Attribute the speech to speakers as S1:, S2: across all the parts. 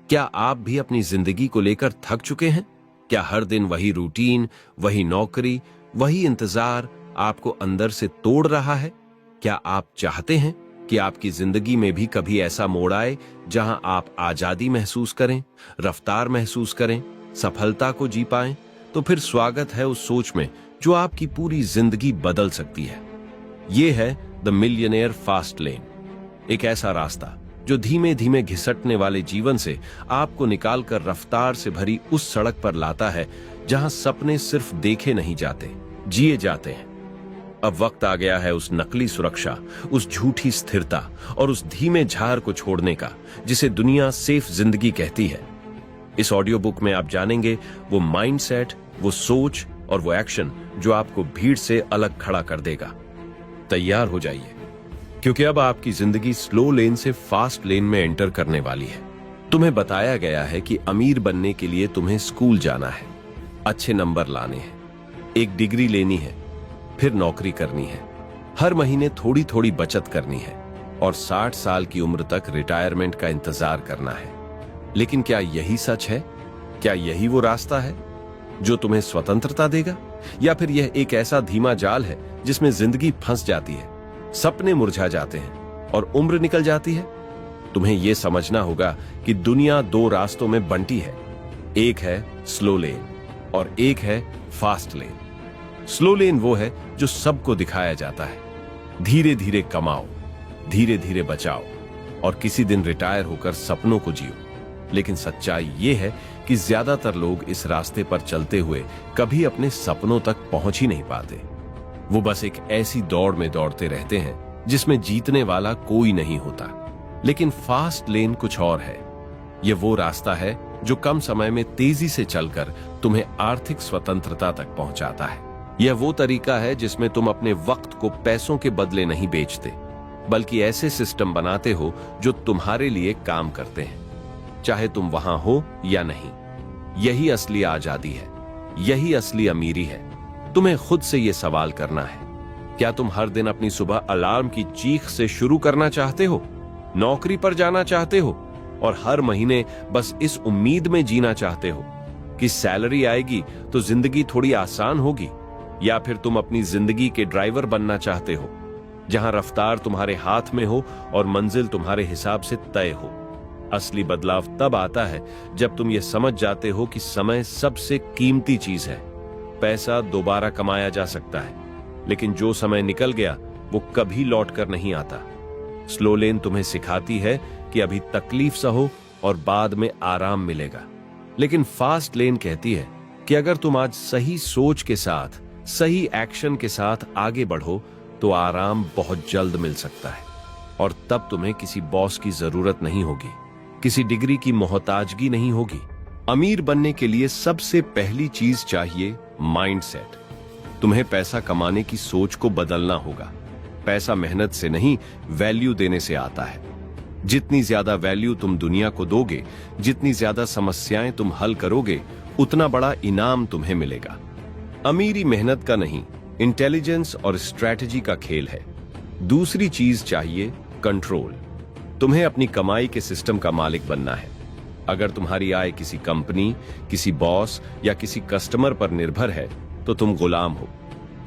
S1: क्या आप भी अपनी जिंदगी को लेकर थक चुके हैं? क्या हर दिन वही रूटीन, वही नौकरी, वही इंतजार आपको अंदर से तोड़ रहा है? क्या आप चाहते हैं कि आपकी जिंदगी में भी कभी ऐसा मोड़ आए जहां आप आजादी महसूस करें, रफ्तार महसूस करें, सफलता को जी पाएं? तो फिर स्वागत है उस सोच में जो आपकी पूरी जिंदगी बदल सकती है। ये है द मिलियनेयर फास्ट लेन, एक ऐसा रास्ता जो धीमे धीमे घिसटने वाले जीवन से आपको निकालकर रफ्तार से भरी उस सड़क पर लाता है जहां सपने सिर्फ देखे नहीं जाते, जिए जाते हैं। अब वक्त आ गया है उस नकली सुरक्षा, उस झूठी स्थिरता और उस धीमे झार को छोड़ने का जिसे दुनिया सेफ जिंदगी कहती है। इस ऑडियो बुक में आप जानेंगे वो माइंडसेट, वो सोच और वो एक्शन जो आपको भीड़ से अलग खड़ा कर देगा। तैयार हो जाइए, क्योंकि अब आपकी जिंदगी स्लो लेन से फास्ट लेन में एंटर करने वाली है। तुम्हें बताया गया है कि अमीर बनने के लिए तुम्हें स्कूल जाना है, अच्छे नंबर लाने हैं, एक डिग्री लेनी है, फिर नौकरी करनी है, हर महीने थोड़ी थोड़ी बचत करनी है और 60 साल की उम्र तक रिटायरमेंट का इंतजार करना है। लेकिन क्या यही सच है? क्या यही वो रास्ता है जो तुम्हें स्वतंत्रता देगा, या फिर यह एक ऐसा धीमा जाल है जिसमें जिंदगी फंस जाती है, सपने मुरझा जाते हैं और उम्र निकल जाती है? तुम्हें यह समझना होगा कि दुनिया दो रास्तों में बंटी है, एक है स्लो लेन और एक है फास्ट लेन। स्लो लेन वो है जो सबको दिखाया जाता है, धीरे धीरे कमाओ, धीरे धीरे बचाओ और किसी दिन रिटायर होकर सपनों को जियो। लेकिन सच्चाई ये है कि ज्यादातर लोग इस रास्ते पर चलते हुए कभी अपने सपनों तक पहुंच ही नहीं पाते। वो बस एक ऐसी दौड़ में दौड़ते रहते हैं जिसमें जीतने वाला कोई नहीं होता। लेकिन फास्ट लेन कुछ और है। ये वो रास्ता है जो कम समय में तेजी से चलकर तुम्हें आर्थिक स्वतंत्रता तक पहुंचाता है। यह वो तरीका है जिसमें तुम अपने वक्त को पैसों के बदले नहीं बेचते, बल्कि ऐसे सिस्टम बनाते हो जो तुम्हारे लिए काम करते हैं, चाहे तुम वहां हो या नहीं। यही असली आजादी है, यही असली अमीरी है। तुम्हें खुद से यह सवाल करना है, क्या तुम हर दिन अपनी सुबह अलार्म की चीख से शुरू करना चाहते हो, नौकरी पर जाना चाहते हो और हर महीने बस इस उम्मीद में जीना चाहते हो कि सैलरी आएगी तो जिंदगी थोड़ी आसान होगी? या फिर तुम अपनी जिंदगी के ड्राइवर बनना चाहते हो, जहां रफ्तार तुम्हारे हाथ में हो और मंजिल तुम्हारे हिसाब से तय हो? असली बदलाव तब आता है जब तुम ये समझ जाते हो कि समय सबसे कीमती चीज है। पैसा दोबारा कमाया जा सकता है, लेकिन जो समय निकल गया वो कभी लौट कर नहीं आता। स्लो लेन तुम्हें सिखाती है कि अभी तकलीफ सहो और बाद में आराम मिलेगा। लेकिन फास्ट लेन कहती है कि अगर तुम आज सही सोच के साथ, सही एक्शन के साथ आगे बढ़ो तो आराम बहुत जल्द मिल सकता है और तब तुम्हें किसी बॉस की जरूरत नहीं होगी, किसी डिग्री की मोहताजगी नहीं होगी। अमीर बनने के लिए सबसे पहली चीज चाहिए माइंडसेट। तुम्हें पैसा कमाने की सोच को बदलना होगा। पैसा मेहनत से नहीं, वैल्यू देने से आता है। जितनी ज्यादा वैल्यू तुम दुनिया को दोगे, जितनी ज्यादा समस्याएं तुम हल करोगे, उतना बड़ा इनाम तुम्हें मिलेगा। अमीरी मेहनत का नहीं, इंटेलिजेंस और स्ट्रैटेजी का खेल है। दूसरी चीज चाहिए कंट्रोल। तुम्हें अपनी कमाई के सिस्टम का मालिक बनना है। अगर तुम्हारी आय किसी कंपनी, किसी बॉस या किसी कस्टमर पर निर्भर है तो तुम गुलाम हो।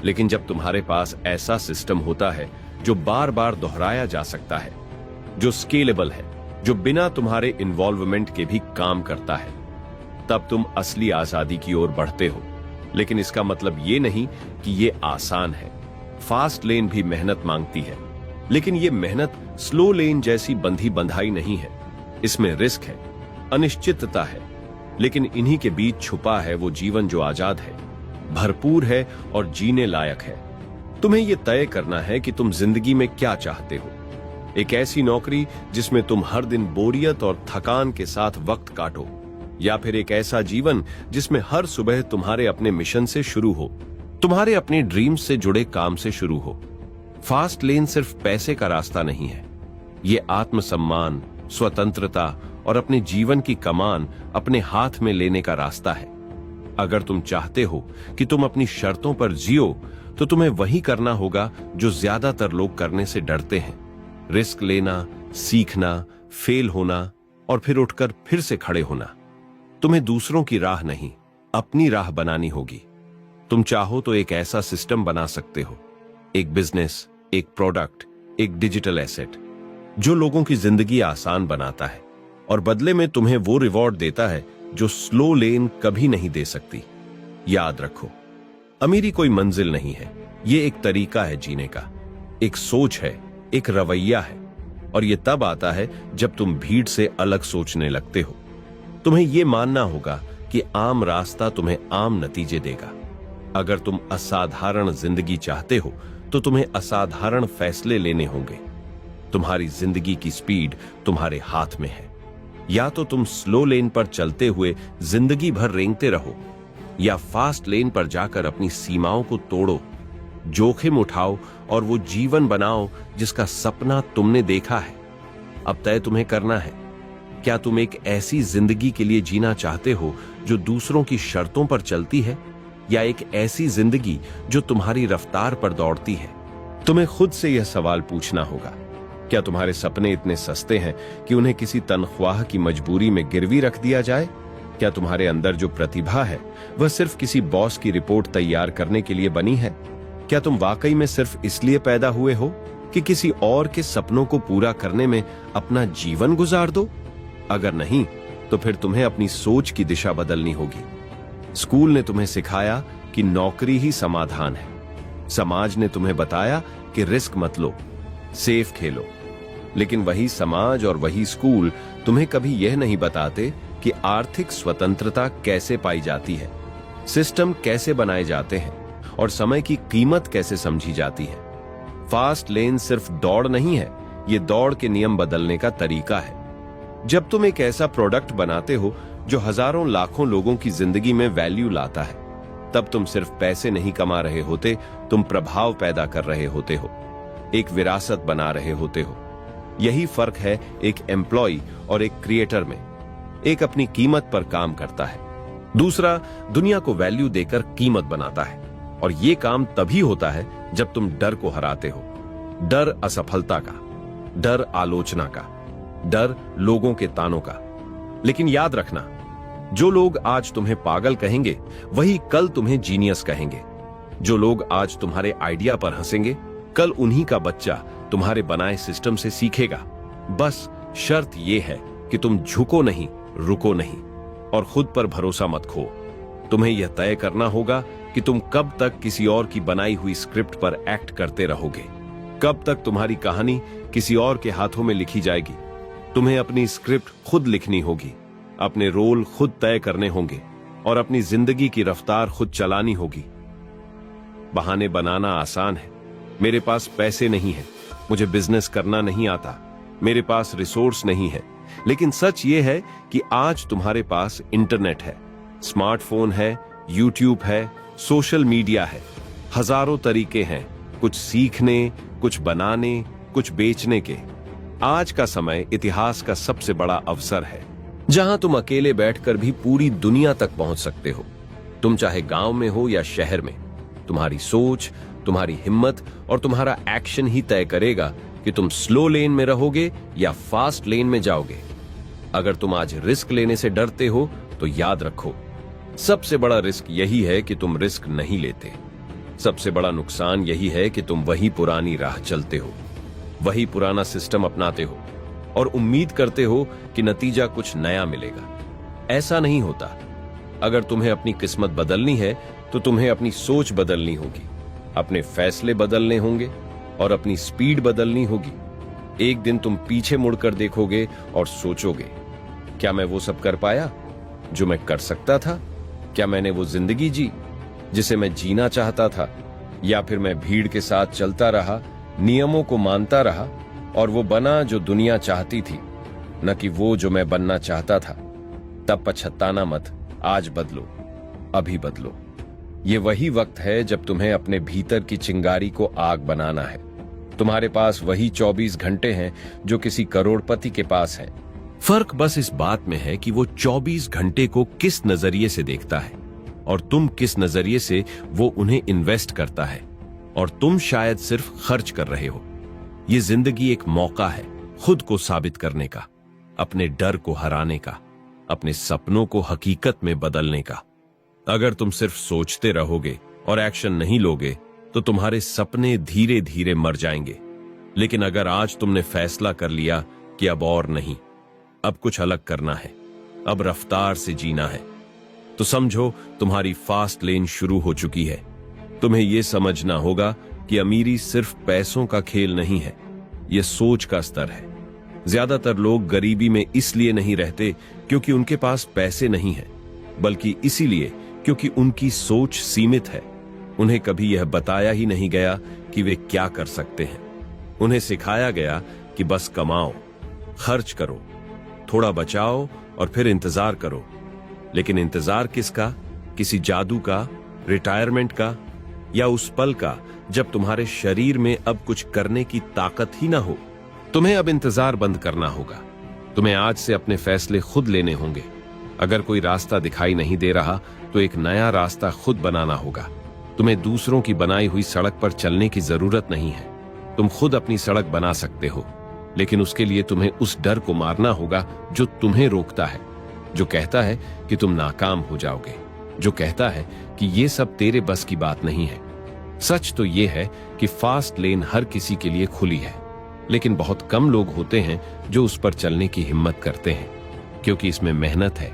S1: लेकिन जब तुम्हारे पास ऐसा सिस्टम होता है जो बार बार दोहराया जा सकता है, जो स्केलेबल है, जो बिना तुम्हारे इन्वॉल्वमेंट के भी काम करता है, तब तुम असली आजादी की ओर बढ़ते हो। लेकिन इसका मतलब ये नहीं कि ये आसान है। फास्ट लेन भी मेहनत मांगती है, लेकिन ये मेहनत स्लो लेन जैसी बंधी बंधाई नहीं है। इसमें रिस्क है, अनिश्चितता है, लेकिन इन्हीं के बीच छुपा है वो जीवन जो आजाद है, भरपूर है और जीने लायक है। तुम्हें यह तय करना है कि तुम जिंदगी में क्या चाहते हो। एक ऐसी नौकरी जिसमें तुम हर दिन बोरियत और थकान के साथ वक्त काटो, या फिर एक ऐसा जीवन जिसमें हर सुबह तुम्हारे अपने मिशन से शुरू हो, तुम्हारे अपने ड्रीम्स से जुड़े काम से शुरू हो। फास्ट लेन सिर्फ पैसे का रास्ता नहीं है, ये आत्मसम्मान, स्वतंत्रता और अपने जीवन की कमान अपने हाथ में लेने का रास्ता है। अगर तुम चाहते हो कि तुम अपनी शर्तों पर जियो, तो तुम्हें वही करना होगा जो ज्यादातर लोग करने से डरते हैं। रिस्क लेना, सीखना, फेल होना, और फिर उठकर फिर से खड़े होना। तुम्हें दूसरों की राह नहीं, अपनी राह बनानी होगी। तुम चाहो तो एक ऐसा सिस्टम बना सकते हो, एक बिजनेस, एक प्रोडक्ट, एक डिजिटल एसेट, जो लोगों की जिंदगी आसान बनाता है और बदले में तुम्हें वो रिवॉर्ड देता है जो स्लो लेन कभी नहीं दे सकती। याद रखो, अमीरी कोई मंजिल नहीं है, ये एक तरीका है जीने का, एक सोच है, एक रवैया है, और ये तब आता है जब तुम भीड़ से अलग सोचने लगते हो। तुम्हें यह मानना होगा कि आम रास्ता तुम्हें आम नतीजे देगा। अगर तुम असाधारण जिंदगी चाहते हो तो तुम्हें असाधारण फैसले लेने होंगे। तुम्हारी जिंदगी की स्पीड तुम्हारे हाथ में है। या तो तुम स्लो लेन पर चलते हुए जिंदगी भर रेंगते रहो, या फास्ट लेन पर जाकर अपनी सीमाओं को तोड़ो, जोखिम उठाओ और वो जीवन बनाओ जिसका सपना तुमने देखा है। अब तय तुम्हें करना है, क्या तुम एक ऐसी जिंदगी के लिए जीना चाहते हो जो दूसरों की शर्तों पर चलती है, या एक ऐसी जिंदगी जो तुम्हारी रफ्तार पर दौड़ती है? तुम्हें खुद से यह सवाल पूछना होगा। क्या तुम्हारे सपने इतने सस्ते हैं कि उन्हें किसी तनख्वाह की मजबूरी में गिरवी रख दिया जाए? क्या तुम्हारे अंदर जो प्रतिभा है वह सिर्फ किसी बॉस की रिपोर्ट तैयार करने के लिए बनी है? क्या तुम वाकई में सिर्फ इसलिए पैदा हुए हो कि किसी और के सपनों को पूरा करने में अपना जीवन गुजार दो? अगर नहीं, तो फिर तुम्हें अपनी सोच की दिशा बदलनी होगी। स्कूल ने तुम्हें सिखाया कि नौकरी ही समाधान है। समाज ने तुम्हें बताया कि रिस्क मत लो, सेफ खेलो। लेकिन वही समाज और वही स्कूल तुम्हें कभी यह नहीं बताते कि आर्थिक स्वतंत्रता कैसे पाई जाती है, सिस्टम कैसे बनाए जाते हैं और समय की कीमत कैसे समझी जाती है। फास्ट लेन सिर्फ दौड़ नहीं है, यह दौड़ के नियम बदलने का तरीका है। जब तुम एक ऐसा प्रोडक्ट बनाते हो जो हजारों लाखों लोगों की जिंदगी में वैल्यू लाता है, तब तुम सिर्फ पैसे नहीं कमा रहे होते, तुम प्रभाव पैदा कर रहे होते हो, एक विरासत बना रहे होते हो। यही फर्क है एक एम्प्लॉय और एक क्रिएटर में। एक अपनी कीमत पर काम करता है, दूसरा दुनिया को वैल्यू देकर कीमत बनाता है। और यह काम तभी होता है जब तुम डर को हराते हो। डर असफलता का, डर आलोचना का, डर लोगों के तानों का। लेकिन याद रखना, जो लोग आज तुम्हें पागल कहेंगे वही कल तुम्हें जीनियस कहेंगे। जो लोग आज तुम्हारे आइडिया पर हंसेंगे, कल उन्हीं का बच्चा तुम्हारे बनाए सिस्टम से सीखेगा। बस शर्त यह है कि तुम झुको नहीं, रुको नहीं और खुद पर भरोसा मत खो। तुम्हें यह तय करना होगा कि तुम कब तक किसी और की बनाई हुई स्क्रिप्ट पर एक्ट करते रहोगे, कब तक तुम्हारी कहानी किसी और के हाथों में लिखी जाएगी। तुम्हें अपनी स्क्रिप्ट खुद लिखनी होगी, अपने रोल खुद तय करने होंगे और अपनी जिंदगी की रफ्तार खुद चलानी होगी। बहाने बनाना आसान है, मेरे पास पैसे नहीं है, मुझे बिजनेस करना नहीं आता, मेरे पास रिसोर्स नहीं है। लेकिन सच ये है कि आज तुम्हारे पास इंटरनेट है, स्मार्टफोन है, यूट्यूब है, सोशल मीडिया है, हजारों तरीके हैं, कुछ सीखने, कुछ बनाने, कुछ बेचने के। आज का समय इतिहास का सबसे बड़ा अवसर है, जहां तुम अकेले बैठकर भी पूरी दुनिया तक पहुंच सकते हो। तुम चाहे गांव में हो या शहर में, तुम्हारी सोच, तुम्हारी हिम्मत और तुम्हारा एक्शन ही तय करेगा कि तुम स्लो लेन में रहोगे या फास्ट लेन में जाओगे। अगर तुम आज रिस्क लेने से डरते हो तो याद रखो, सबसे बड़ा रिस्क यही है कि तुम रिस्क नहीं लेते। सबसे बड़ा नुकसान यही है कि तुम वही पुरानी राह चलते हो, वही पुराना सिस्टम अपनाते हो और उम्मीद करते हो कि नतीजा कुछ नया मिलेगा। ऐसा नहीं होता। अगर तुम्हें अपनी किस्मत बदलनी है तो तुम्हें अपनी सोच बदलनी होगी, अपने फैसले बदलने होंगे और अपनी स्पीड बदलनी होगी। एक दिन तुम पीछे मुड़कर देखोगे और सोचोगे, क्या मैं वो सब कर पाया जो मैं कर सकता था? क्या मैंने वो जिंदगी जी जिसे मैं जीना चाहता था? या फिर मैं भीड़ के साथ चलता रहा, नियमों को मानता रहा और वो बना जो दुनिया चाहती थी, न कि वो जो मैं बनना चाहता था? तब पछताना मत, आज बदलो, अभी बदलो। ये वही वक्त है जब तुम्हें अपने भीतर की चिंगारी को आग बनाना है। तुम्हारे पास वही 24 घंटे हैं जो किसी करोड़पति के पास हैं। फर्क बस इस बात में है कि वो 24 घंटे को किस नजरिए से देखता है और तुम किस नजरिए से वो उन्हें इन्वेस्ट करता है, और तुम शायद सिर्फ खर्च कर रहे हो। ये जिंदगी एक मौका है खुद को साबित करने का। अपने डर को हराने का, अपने सपनों को हकीकत में बदलने का। अगर तुम सिर्फ सोचते रहोगे और एक्शन नहीं लोगे तो तुम्हारे सपने धीरे धीरे मर जाएंगे। लेकिन अगर आज तुमने फैसला कर लिया कि अब और नहीं, अब कुछ अलग करना है, अब रफ्तार से जीना है, तो समझो तुम्हारी फास्ट लेन शुरू हो चुकी है। तुम्हें यह समझना होगा कि अमीरी सिर्फ पैसों का खेल नहीं है, यह सोच का स्तर है। ज्यादातर लोग गरीबी में इसलिए नहीं रहते क्योंकि उनके पास पैसे नहीं है, बल्कि इसीलिए क्योंकि उनकी सोच सीमित है। उन्हें कभी यह बताया ही नहीं गया कि वे क्या कर सकते हैं। उन्हें सिखाया गया कि बस कमाओ, खर्च करो, थोड़ा बचाओ और फिर इंतजार करो। लेकिन इंतजार किसका? किसी जादू का, रिटायरमेंट का, या उस पल का जब तुम्हारे शरीर में अब कुछ करने की ताकत ही ना हो। तुम्हें अब इंतजार बंद करना होगा। तुम्हें आज से अपने फैसले खुद लेने होंगे। अगर कोई रास्ता दिखाई नहीं दे रहा तो एक नया रास्ता खुद बनाना होगा। तुम्हें दूसरों की बनाई हुई सड़क पर चलने की जरूरत नहीं है। तुम खुद अपनी सड़क बना सकते हो, लेकिन उसके लिए तुम्हें उस डर को मारना होगा जो तुम्हें रोकता है, जो कहता है कि तुम नाकाम हो जाओगे, जो कहता है कि ये सब तेरे बस की बात नहीं है। सच तो ये है कि फास्ट लेन हर किसी के लिए खुली है, लेकिन बहुत कम लोग होते हैं जो उस पर चलने की हिम्मत करते हैं, क्योंकि इसमें मेहनत है,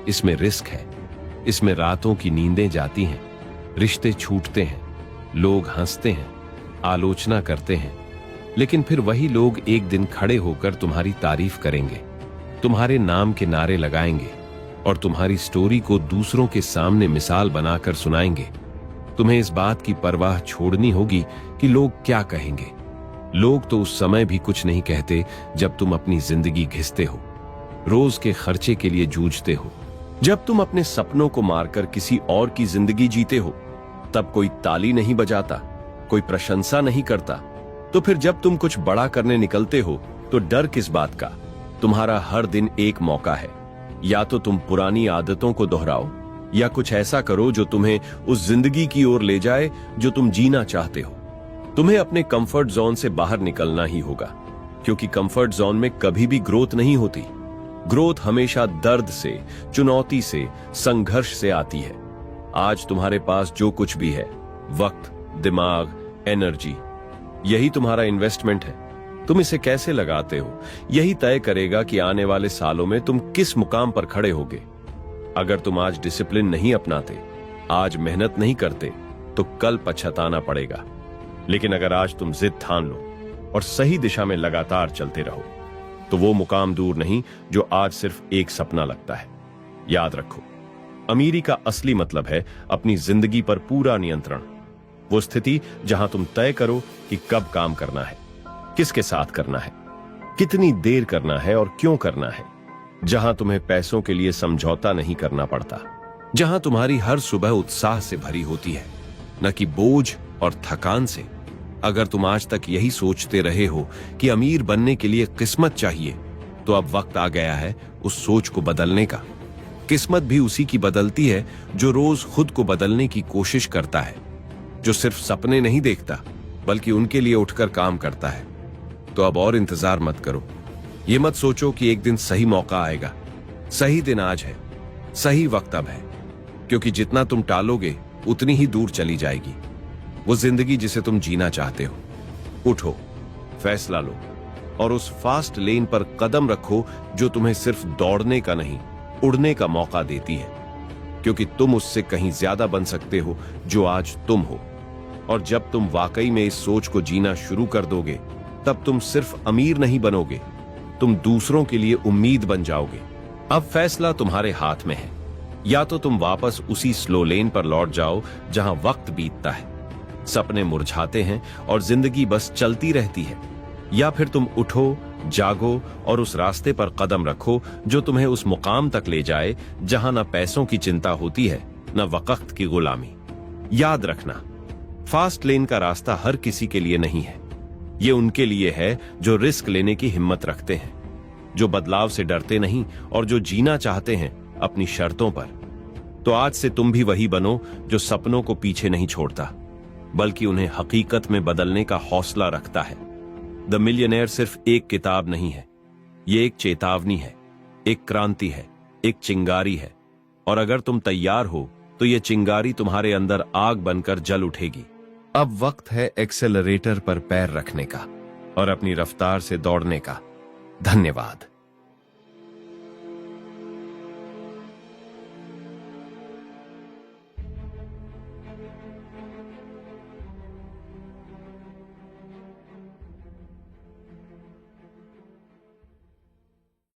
S1: इसमें रिस्क है, इसमें रातों की नींदें जाती हैं, रिश्ते छूटते हैं, लोग हंसते हैं, आलोचना करते हैं, लेकिन फिर वही लोग एक दिन खड़े होकर तुम्हारी तारीफ करेंगे, तुम्हारे नाम के नारे लगाएंगे और तुम्हारी स्टोरी को दूसरों के सामने मिसाल बनाकर सुनाएंगे। तुम्हें इस बात की परवाह छोड़नी होगी कि लोग क्या कहेंगे। लोग तो उस समय भी कुछ नहीं कहते जब तुम अपनी जिंदगी घिसते हो, रोज के खर्चे के लिए जूझते हो, जब तुम अपने सपनों को मारकर किसी और की जिंदगी जीते हो। तब कोई ताली नहीं बजाता, कोई प्रशंसा नहीं करता। तो फिर जब तुम कुछ बड़ा करने निकलते हो तो डर किस बात का? तुम्हारा हर दिन एक मौका है। या तो तुम पुरानी आदतों को दोहराओ, या कुछ ऐसा करो जो तुम्हें उस जिंदगी की ओर ले जाए जो तुम जीना चाहते हो। तुम्हें अपने कंफर्ट जोन से बाहर निकलना ही होगा, क्योंकि कंफर्ट जोन में कभी भी ग्रोथ नहीं होती। ग्रोथ हमेशा दर्द से, चुनौती से, संघर्ष से आती है। आज तुम्हारे पास जो कुछ भी है, वक्त, दिमाग, एनर्जी, यही तुम्हारा इन्वेस्टमेंट है। तुम इसे कैसे लगाते हो, यही तय करेगा कि आने वाले सालों में तुम किस मुकाम पर खड़े होगे। अगर तुम आज डिसिप्लिन नहीं अपनाते, आज मेहनत नहीं करते, तो कल पछताना पड़ेगा। लेकिन अगर आज तुम जिद ठान लो और सही दिशा में लगातार चलते रहो, तो वो मुकाम दूर नहीं जो आज सिर्फ एक सपना लगता है। याद रखो, अमीरी का असली मतलब है अपनी जिंदगी पर पूरा नियंत्रण। वो स्थिति जहां तुम तय करो कि कब काम करना है, किसके साथ करना है, कितनी देर करना है और क्यों करना है। जहां तुम्हें पैसों के लिए समझौता नहीं करना पड़ता, जहां तुम्हारी हर सुबह उत्साह से भरी होती है, न कि बोझ और थकान से। अगर तुम आज तक यही सोचते रहे हो कि अमीर बनने के लिए किस्मत चाहिए, तो अब वक्त आ गया है उस सोच को बदलने का। किस्मत भी उसी की बदलती है जो रोज खुद को बदलने की कोशिश करता है, जो सिर्फ सपने नहीं देखता बल्कि उनके लिए उठकर काम करता है। तो अब और इंतजार मत करो। ये मत सोचो कि एक दिन सही मौका आएगा। सही दिन आज है, सही वक्त अब है, क्योंकि जितना तुम टालोगे उतनी ही दूर चली जाएगी वो जिंदगी जिसे तुम जीना चाहते हो। उठो, फैसला लो और उस फास्ट लेन पर कदम रखो जो तुम्हें सिर्फ दौड़ने का नहीं, उड़ने का मौका देती है, क्योंकि तुम उससे कहीं ज्यादा बन सकते हो जो आज तुम हो। और जब तुम वाकई में इस सोच को जीना शुरू कर दोगे, तब तुम सिर्फ अमीर नहीं बनोगे, तुम दूसरों के लिए उम्मीद बन जाओगे। अब फैसला तुम्हारे हाथ में है। या तो तुम वापस उसी स्लो लेन पर लौट जाओ जहां वक्त बीतता है, सपने मुरझाते हैं और जिंदगी बस चलती रहती है, या फिर तुम उठो, जागो और उस रास्ते पर कदम रखो जो तुम्हें उस मुकाम तक ले जाए जहां न पैसों की चिंता होती है, न वक्त की गुलामी। याद रखना, फास्ट लेन का रास्ता हर किसी के लिए नहीं है। ये उनके लिए है जो रिस्क लेने की हिम्मत रखते हैं, जो बदलाव से डरते नहीं और जो जीना चाहते हैं अपनी शर्तों पर। तो आज से तुम भी वही बनो जो सपनों को पीछे नहीं छोड़ता, बल्कि उन्हें हकीकत में बदलने का हौसला रखता है। द मिलियनेयर सिर्फ एक किताब नहीं है, ये एक चेतावनी है, एक क्रांति है, एक चिंगारी है, और अगर तुम तैयार हो तो ये चिंगारी तुम्हारे अंदर आग बनकर जल उठेगी। अब वक्त है एक्सेलरेटर पर पैर रखने का और अपनी रफ्तार से दौड़ने का। धन्यवाद।